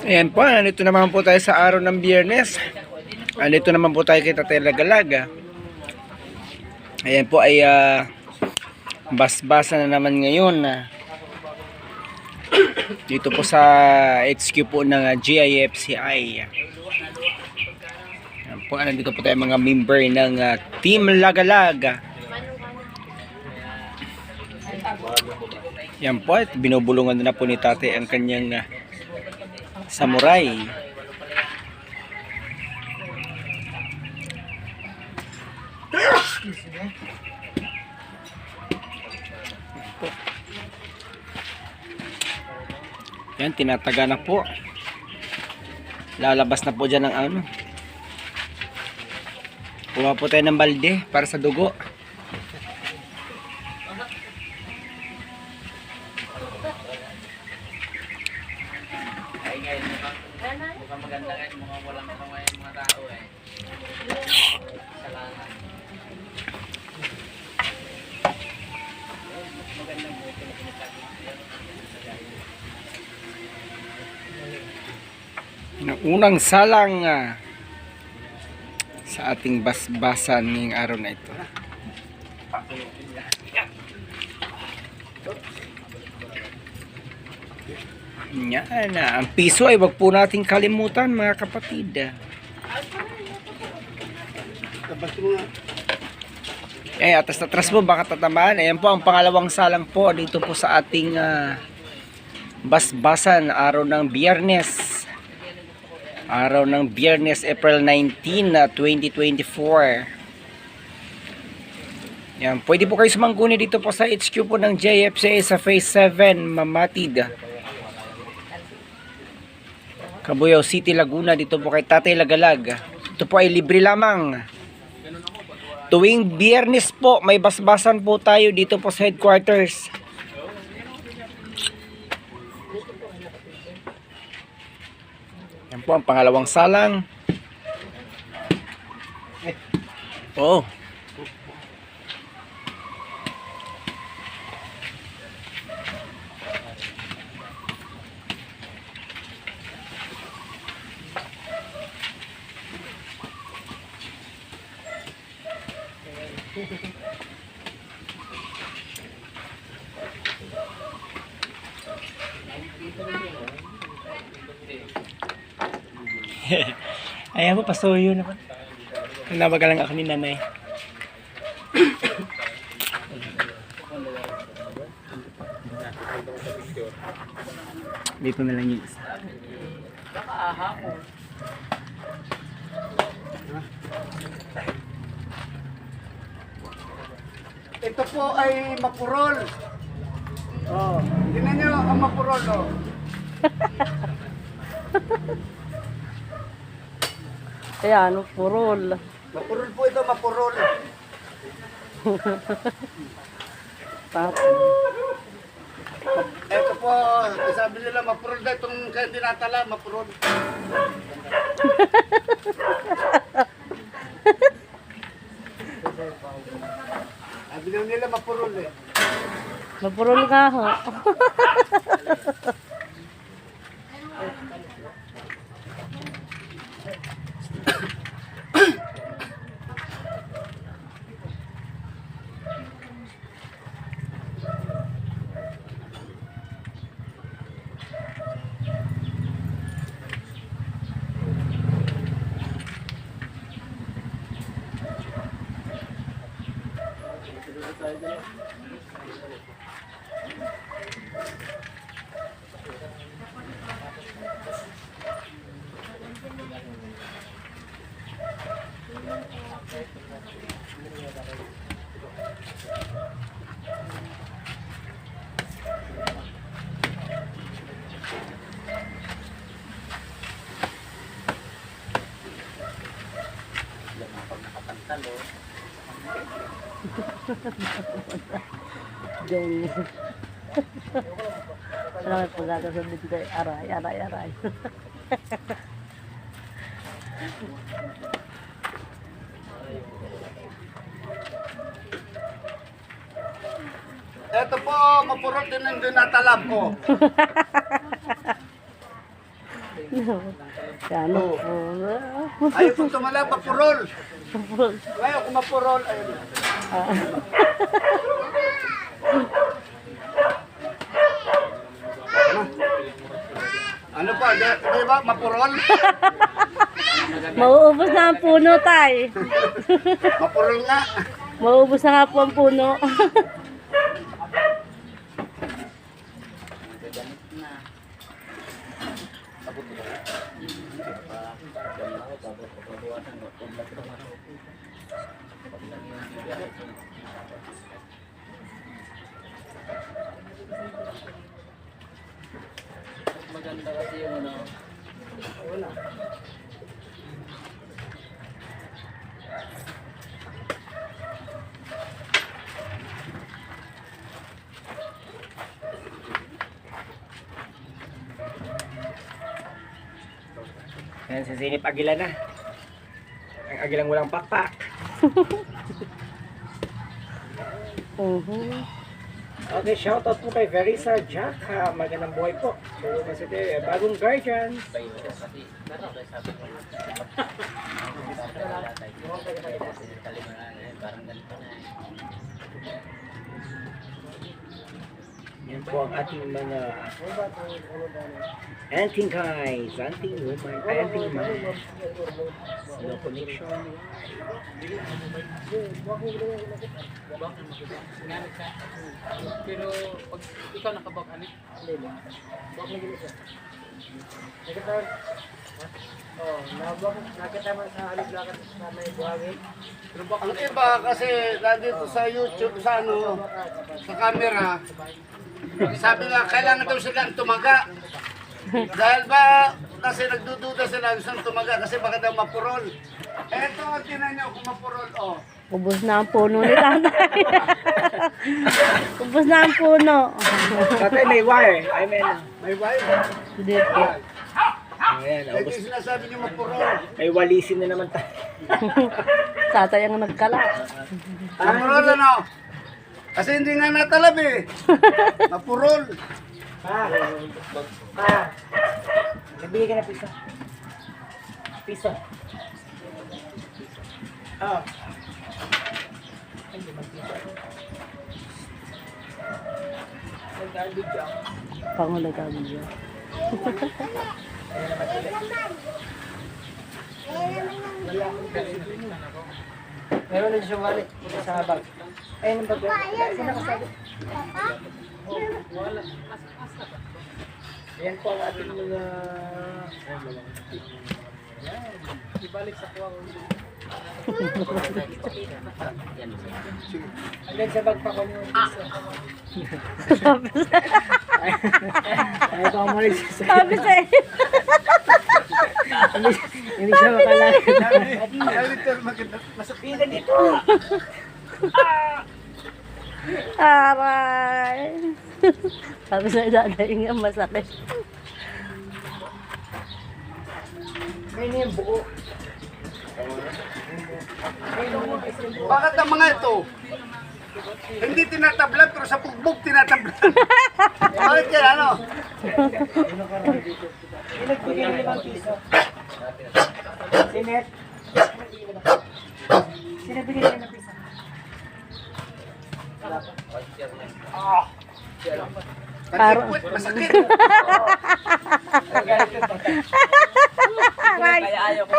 Ayan po, nandito naman po tayo sa araw ng Biyernes. Nandito naman po tayo kay Tatay Lagalag. Ayan po ay basbasa na naman ngayon. Dito po sa HQ po ng GIFCI. Ayan po, nandito po tayo mga member ng Team Lagalag. Yan po, at binubulungan na po ni Tatay ang kanyang samurai. Yan, tinataga na po. Lalabas na po dyan ng ano. Kuha po tayo ng balde para sa dugo. Mukhang maganda kayo, mukhang walang mga tao eh. Salamat. Magandang buhay na pinagsabi. Ang unang salang sa ating basbasan ngayong araw na ito. Yan, ang piso ay wag po nating kalimutan mga kapatid. Atras po baka tatamaan. Ayan po ang pangalawang salang po dito po sa ating basbasan araw ng Biyernes. Araw ng Biyernes, April 19, 2024. Yan, pwede po kayo sumangguni dito po sa HQ po ng JFCA sa Phase 7, Mamatid, Cabuyao City, Laguna. Dito po kay Tatay Lagalag. Ito po ay libre lamang. Tuwing Biyernes po, may basbasan po tayo dito po sa headquarters. Yan po ang pangalawang salang. Oh. Ayan po, pasuyo naman. Nabagal lang ako ni nanay. Dito na lang yung isa. Ito po ay mapurol. Oh, tingnan nyo ang mapurol, oh. Ayan, purol. Mapurol po ito, mapurol. Ito po, sabi nila mapurol na itong kaya tinatala, mapurol. Sabi nila mapurol eh. Mapurol nga ho. Jong. Salamat po gata sa dito kay aray. Ito po, mapurol din ang dinatalab ko. Kaya ano puro. Ayaw kong tumala, mapurol. Mapurol. Ayaw kong mapurol. Ayun. Ah. Ano pa, di ba, mapurol? Mauubos na ang puno, tay. Mapurol nga. Mauubos na nga po ang puno. Maganda kasi yung ano. Ayan, si Zinip Agila na. Ang agilang walang pakpak. Okay, shoutout po kay Verisa Jack. Magandang buhay po. So, kasi bagong guardian. Parang ganito na eh. Yan po ang ating mga anting guys, anting woman, anting man. No connection. Pero pag ikaw nakabak, ano? Ang iba kasi nandito sa YouTube, sa ano, sa camera, sabi nga, kailangan daw silang tumaga. Dahil ba, kasi nagdududa sila gusto tumaga kasi baka daw mapurol. Eto, tinan nyo kung mapurol, oh. Ubos na ang puno ni tatay. Ubos na ang puno. Tatay may wire. I mean, May wife. Dito. ayan, Eh, ubos. di sinasabi nyo mapurol. May walisin na naman tayo. Tatay ang nagkala. Mapurol, ano? Kasi hindi nga natalab eh. Mapurol. Nabili ka na piso. Piso. Oh. Pangulag kami dyan. Meron din siyang wallet sa bag. Ayun ang bag. Sino nakasabi? Ayan po ang ating mga... Ibalik sa kuwang. Hanggang sa bag pa ko niyo. Ay, ito ang mali siya. Sabi sa'yo. Hindi siya makalakad. Little maganda. Masapila dito. Aray. Sabi sa'yo tatay nga masakit. May niya yung buo. Bakit ang mga ito? Hindi tinatablan pero sa pugbog tinatablan. Bakit kaya ano? Pinagbigay ng 5 piso. Sinet. Sinabigay niya ng piso. Parang- Masakit. Kaya ayaw ko.